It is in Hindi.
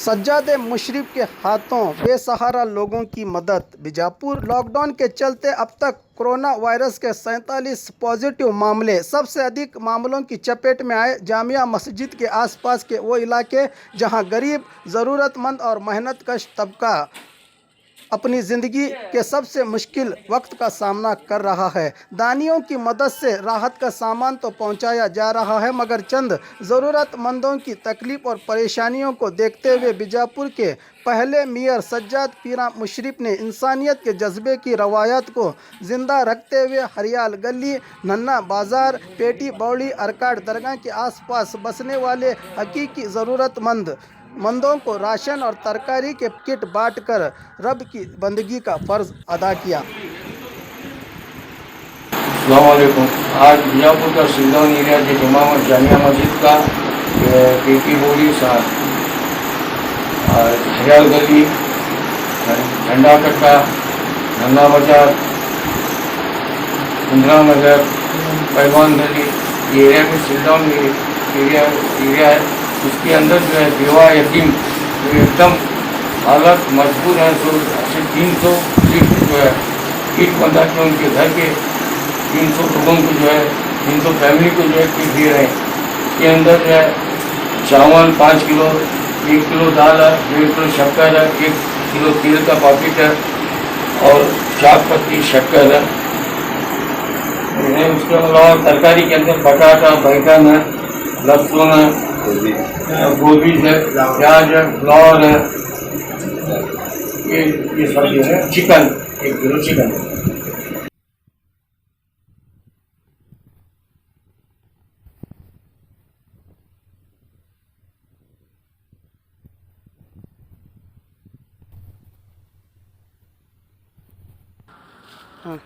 सज्जाद मुशर्रफ के हाथों बेसहारा लोगों की मदद। बीजापुर लॉकडाउन के चलते अब तक कोरोना वायरस के 47 पॉजिटिव मामले। सबसे अधिक मामलों की चपेट में आए जामिया मस्जिद के आसपास के वो इलाके जहां गरीब, ज़रूरतमंद और मेहनतकश तबका अपनी ज़िंदगी के सबसे मुश्किल वक्त का सामना कर रहा है। दानियों की मदद से राहत का सामान तो पहुंचाया जा रहा है, मगर चंद ज़रूरतमंदों की तकलीफ़ और परेशानियों को देखते हुए बीजापुर के पहले मेयर सज्जाद पीरा मुशर्रफ ने इंसानियत के जज्बे की रवायत को ज़िंदा रखते हुए हरियाल गली, नन्ना बाज़ार, पेटी बौड़ी, अरकाड दरगाह के आसपास बसने वाले हकीकी ज़रूरतमंदों को राशन और तरकारी के किट बांटकर रब की बंदगी का फ़र्ज़ अदा किया। अस्सलाम वालेकुम। आज बीजापुर का सिंधौन एरिया के जुमा जामिया मस्जिद का पेटी बोली साथ हरियाल गली, झंडा कट्टा, धन्ना बाजार, इंदिरा नगर, पैगवान गली, ये एरिया में सिंधौन एरिया है। उसके अंदर जो है बेवा यतीम जो एकदम हालत मजबूर है, तो 300 फीट जो है किट बंधा के उनके घर के 300 लोगों को जो है 300 फैमिली को जो है किट दे रहे हैं। इसके अंदर जो है चावल 5 किलो, 1 किलो दाल है, 1.5 किलो शक्कर है, 1 किलो तेल का पैकेट है और 4 पत्ती शक्कर है। उसके अलावा तरकारी के अंदर बटाटा, बैंगन है, लहसुन है, गोभी है, प्याज है, फ्लावर है, ये सब जो है चिकन, 1 किलो चिकन। हाँ।